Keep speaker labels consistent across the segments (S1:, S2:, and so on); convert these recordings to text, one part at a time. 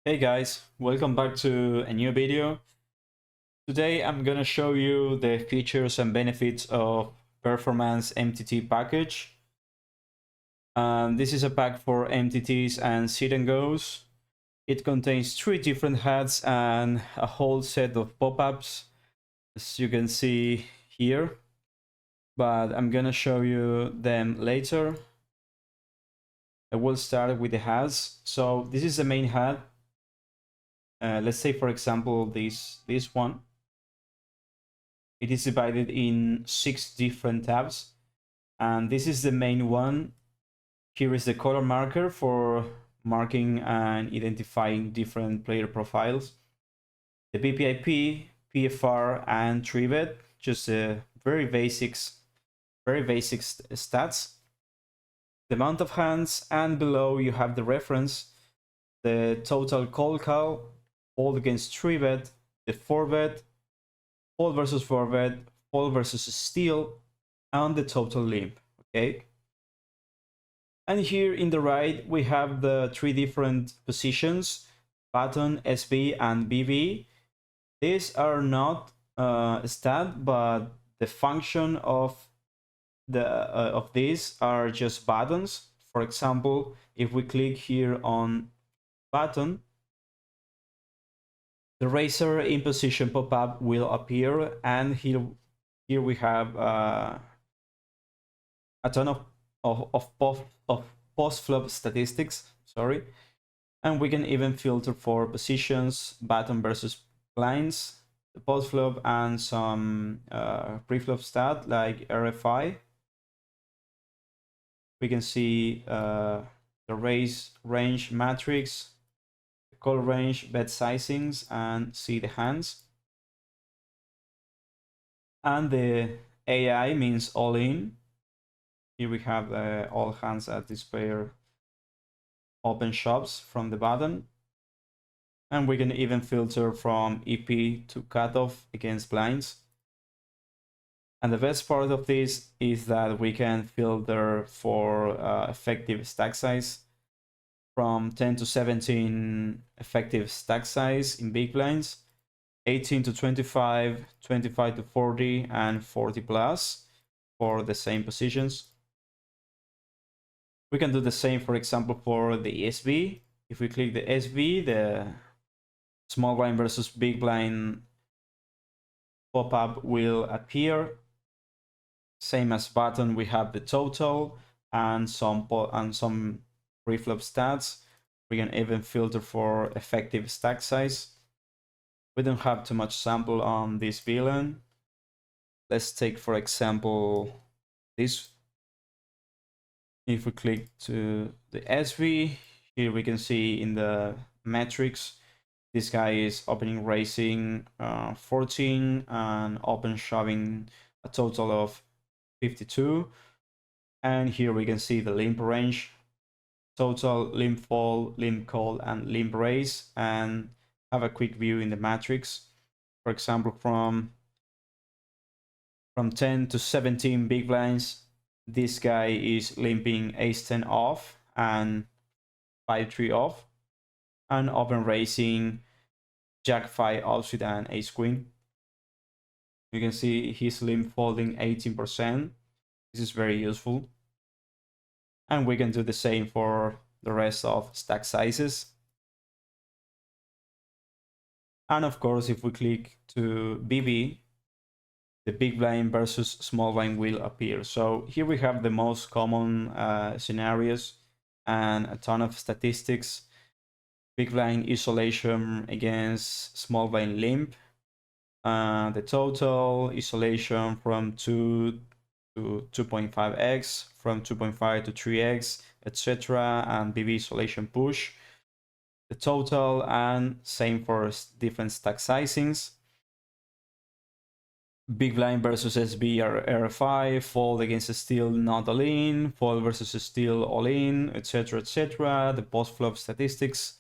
S1: Hey guys, welcome back to a new video. Today I'm gonna show you the features and benefits of Performance MTT Package. This is a pack for MTTs and sit-and-goes. It contains 3 different HUDs and a whole set of pop-ups, as you can see here. But I'm gonna show you them later. I will start with the HUDs. So this is the main HUD. Let's say, for example, this one. It is divided in 6 different tabs, and this is the main one. Here is the color marker for marking and identifying different player profiles. The BPIP, PFR, and trivet, just very basic stats. The amount of hands, and below you have the reference, the total cold call, fold against trivet, the four-bet, fold versus four-bet, fold versus steal, and the total limp. Okay. And here in the right, we have the 3 different positions: button, SB, and BB. These are not stat, but the function of these are just buttons. For example, if we click here on button, the razor in position pop-up will appear, and here we have a ton of post-flop statistics. Sorry, and we can even filter for positions, button versus blinds, the post-flop, and some pre-flop stat like RFI. We can see the raise range matrix, call range, bet sizings, and see the hands. And the AI means all in. Here we have all hands at this pair open shops from the button. And we can even filter from EP to cutoff against blinds. And the best part of this is that we can filter for effective stack size from 10 to 17 effective stack size in big blinds, 18 to 25, 25 to 40, and 40 plus for the same positions. We can do the same, for example, for the SB. If we click the SB, the small blind versus big blind pop-up will appear. Same as button, we have the total and some pre-flop stats. We can even filter for effective stack size. We don't have too much sample on this villain. Let's take, for example, this. If we click to the SV, here we can see in the metrics, this guy is opening raising 14 and open shoving a total of 52. And here we can see the limp range, total, limp fall, limp call, and limp raise, and have a quick view in the matrix. For example, from 10 to 17 big blinds, this guy is limping ace-10 off and 5-3 off, and open raising jack-5 offsuit and ace-queen. You can see he's limp folding 18%. This is very useful. And we can do the same for the rest of stack sizes. And of course, if we click to BB, the big blind versus small blind will appear. So here we have the most common scenarios and a ton of statistics. Big blind isolation against small blind limp. The total isolation from 2 to 2.5x, from 2.5 to 3x, etc. And BB isolation push. The total, and same for different stack sizings. Big blind versus SB or RFI, fold against a steal not all in, fold versus a steal all in, etc. etc. The post flop statistics,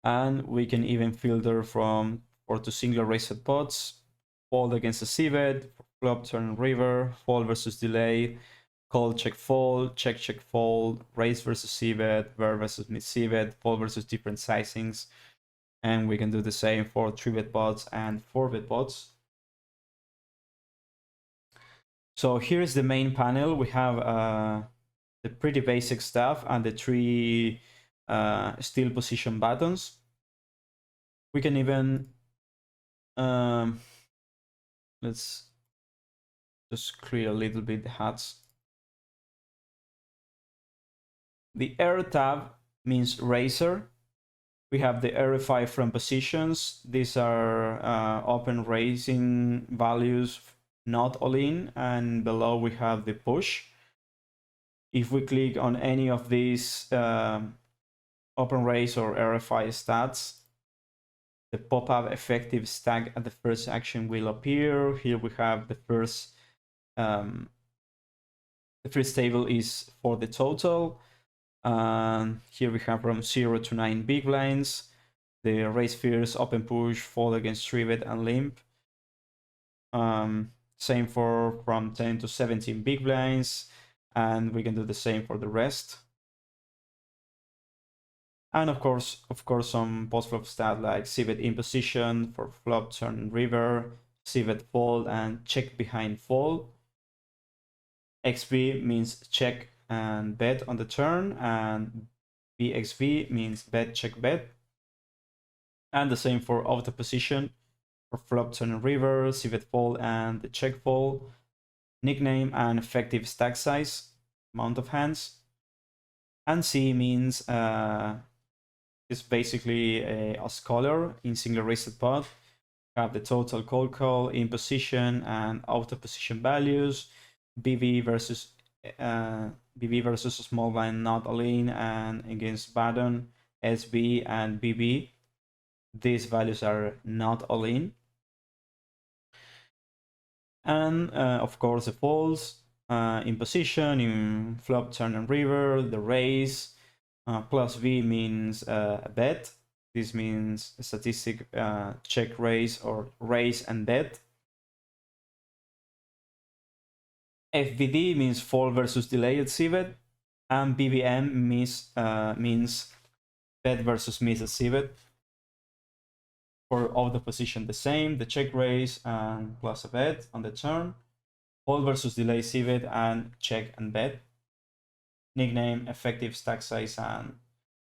S1: and we can even filter from 4 to single raised pots, fold against a c-bet, flop turn river, fold versus delay, call, check, fold, check, check, fold, raise versus c-bet, ver versus mid c-bet, fold versus different sizings. And we can do the same for 3-bet pots and 4-bet pots. So here is the main panel. We have the pretty basic stuff and the 3 still position buttons. We can even let's just clear a little bit the HUDs. The arrow tab means raiser. We have the RFI from positions. These are open raising values, not all in. And below we have the push. If we click on any of these open raise or RFI stats, the pop-up effective stack at the first action will appear. Here we have the first table is for the total. Here we have from 0 to 9 big blinds, the raise fears, open push, fold against 3-bet and limp. Same for from 10 to 17 big blinds, and we can do the same for the rest. And of course some post-flop stat like c-bet in position for flop, turn, river, c-bet fold, and check behind fold. XB means check and bet on the turn, and BXV means bet, check, bet. And the same for auto position for flop, turn, river, c-bet fold, and the check fold. Nickname and effective stack size, amount of hands. And C means it's basically a scholar in single raised pot. Have the total cold call, in position, and out of position values. BV versus small blind not all in, and against button, SB and BB. These values are not all in. And of course the folds, in position, in flop, turn, and river, the raise. Plus V means a bet. This means a statistic check raise or raise and bet. FVD means fold versus delayed c-bet, and BBM means bet versus missed c-bet. For all the position the same, the check raise and plus a bet on the turn, fold versus delay c-bet, and check and bet. Nickname, effective stack size, and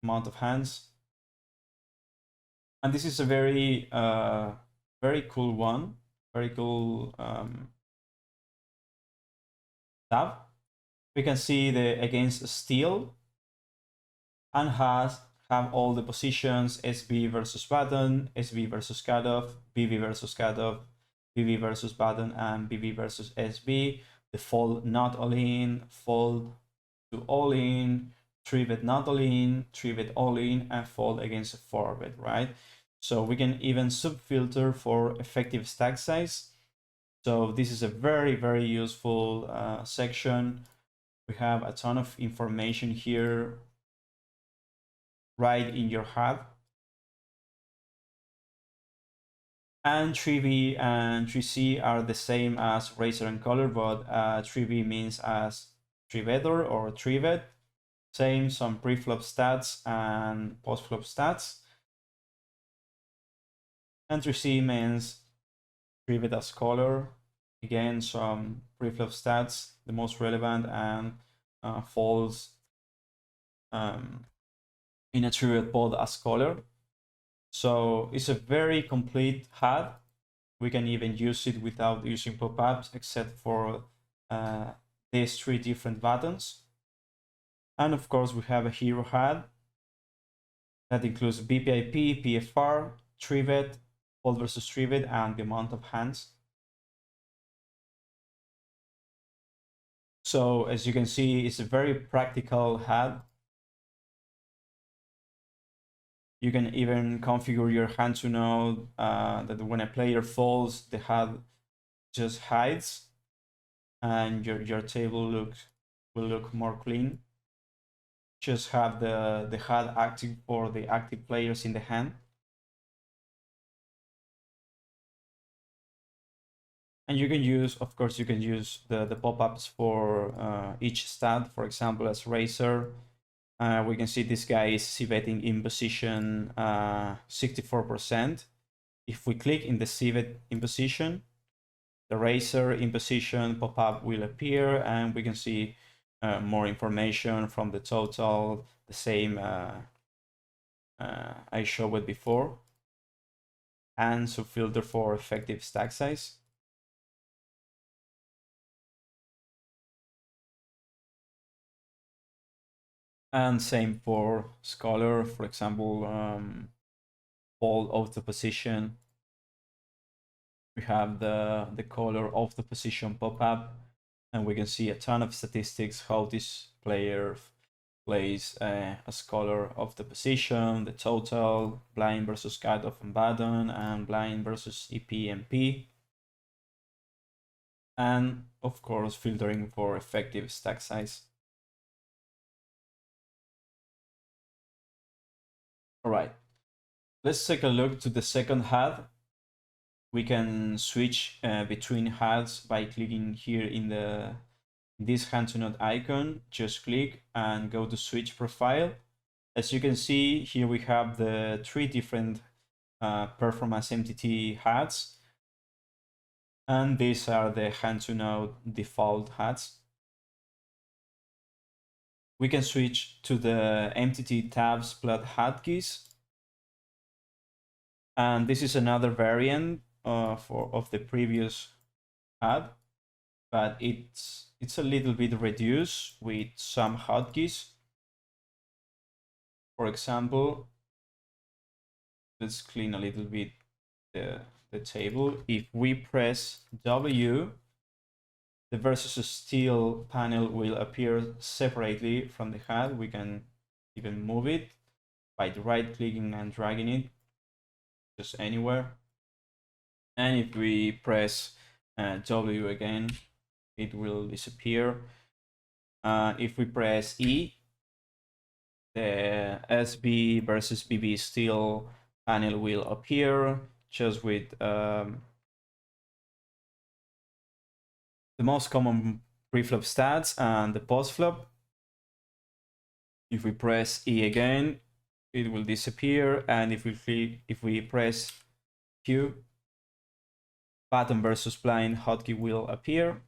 S1: amount of hands. And this is a very cool one, very cool tab. We can see the against steal and have all the positions: SB versus button, SB versus cutoff, BB versus cutoff, BB versus button, and BB versus SB. The fold not all in, fold to all in, 3-bet not all in, 3-bet all in, and fold against a 4-bet, right? So we can even subfilter for effective stack size. So this is a very useful section. We have a ton of information here right in your HUD. And 3B and 3C are the same as Razor and Color, but 3B means as 3-better or 3-bet. Same, some pre-flop stats and post-flop stats. And 3C means 3-bet as color. Again, some pre-flop stats, the most relevant, and folds in a 3-bet pod as color. So it's a very complete HUD. We can even use it without using pop-ups, except for these 3 different buttons. And of course, we have a hero HUD that includes BPIP, PFR, 3-bet, fold versus 3-bet, and the amount of hands. So as you can see, it's a very practical HUD. You can even configure your Hand2Note that when a player falls, the HUD just hides, and your table will look more clean. Just have the HUD active for the active players in the hand. And you can use, of course, you can use the pop-ups for each stat. For example, as Racer, we can see this guy is civetting in position 64%. If we click in the civet in position, the Racer in position pop-up will appear, and we can see more information from the total, the same I showed it before, and subfilter for effective stack size. And same for Scholar, for example, all of the position. We have the color of the position pop-up, and we can see a ton of statistics, how this player plays a scholar of the position, the total, blind versus cutoff and button, and blind versus EP/MP. And of course, filtering for effective stack size. All right, let's take a look to the second HUD. We can switch between HUDs by clicking here in this Hand2Note icon. Just click and go to switch profile. As you can see, here we have the 3 different Performance MTT HUDs. And these are the Hand2Note default HUDs. We can switch to the MTT tabs plus hotkeys. And this is another variant of the previous HUD, but it's a little bit reduced with some hotkeys. For example, let's clean a little bit the table. If we press W, the versus steel panel will appear separately from the HUD. We can even move it by right clicking and dragging it just anywhere. And if we press W again, it will disappear. If we press E, the SB versus BB steel panel will appear just with the most common preflop stats and the postflop. If we press E again, it will disappear. And if we press Q, button versus blind hotkey will appear.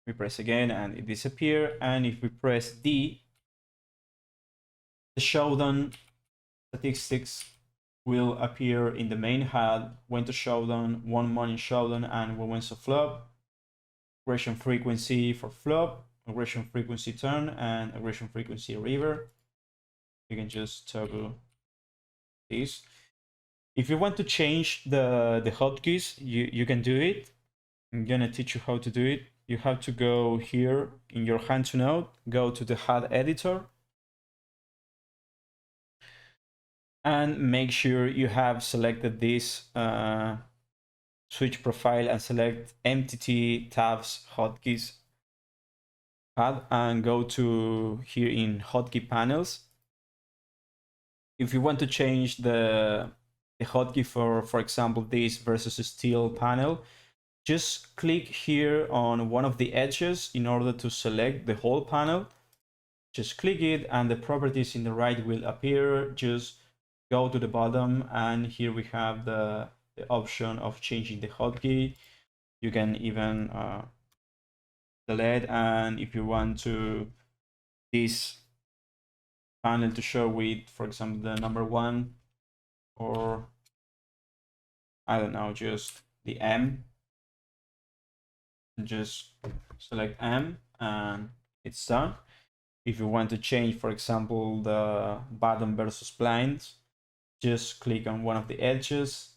S1: We press again and it disappears. And if we press D, the showdown statistics will appear in the main HUD, when to showdown, 1 morning showdown, and when to flop, aggression frequency for flop, aggression frequency turn, and aggression frequency river. You can just toggle this. If you want to change the hotkeys, you can do it. I'm gonna teach you how to do it. You have to go here in your Hand2Note, go to the HUD editor, and make sure you have selected this switch profile and select MTT tabs hotkeys HUD and go to here in hotkey panels. If you want to change the hotkey for example, this versus steel panel, just click here on one of the edges in order to select the whole panel. Just click it and the properties in the right will appear. Just go to the bottom and here we have the option of changing the hotkey. You can even delete, and if you want to this panel to show with, for example, the number 1, or I don't know, just the M, just select M and it's done. If you want to change, for example, the button versus blinds, just click on one of the edges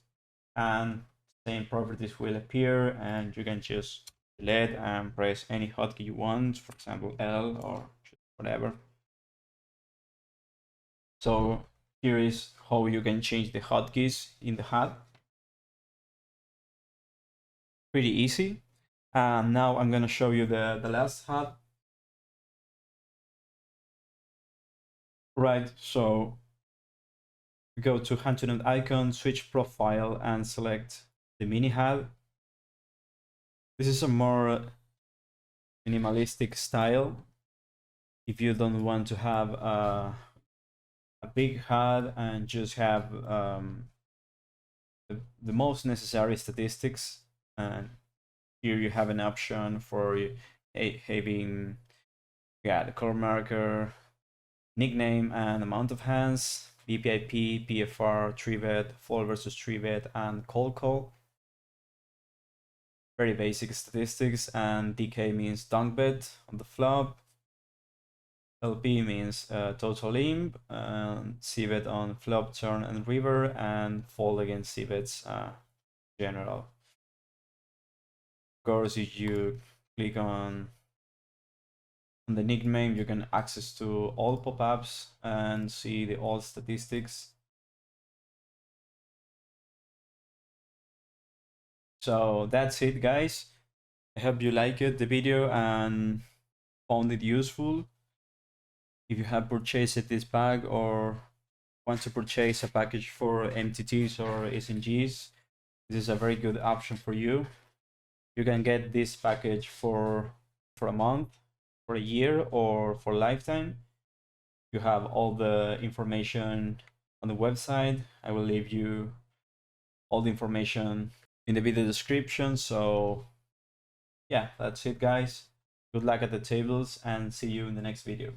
S1: and same properties will appear, and you can just delete and press any hotkey you want, for example L or whatever. So here is how you can change the hotkeys in the HUD. Pretty easy. And now I'm gonna show you the last HUD. Right, so go to Hand2Note icon, switch profile, and select the mini HUD. This is a more minimalistic style. If you don't want to have a big HUD and just have the most necessary statistics, and here you have an option for having the color marker, nickname and amount of hands, BPIP, PFR, tree vet, fall versus tree vet, and cold call. Very basic statistics, and DK means dunk bet on the flop. LP means total imp, and c-bet on flop, turn, and river, and fold against c-bets general. Of course, if you click on the nickname, you can access to all pop-ups and see the all statistics. So that's it, guys. I hope you liked the video and found it useful. If you have purchased this pack or want to purchase a package for MTTs or SNGs, this is a very good option for you. You can get this package for a month, for a year, or for a lifetime. You have all the information on the website. I will leave you all the information in the video description. So yeah, that's it, guys. Good luck at the tables and see you in the next video.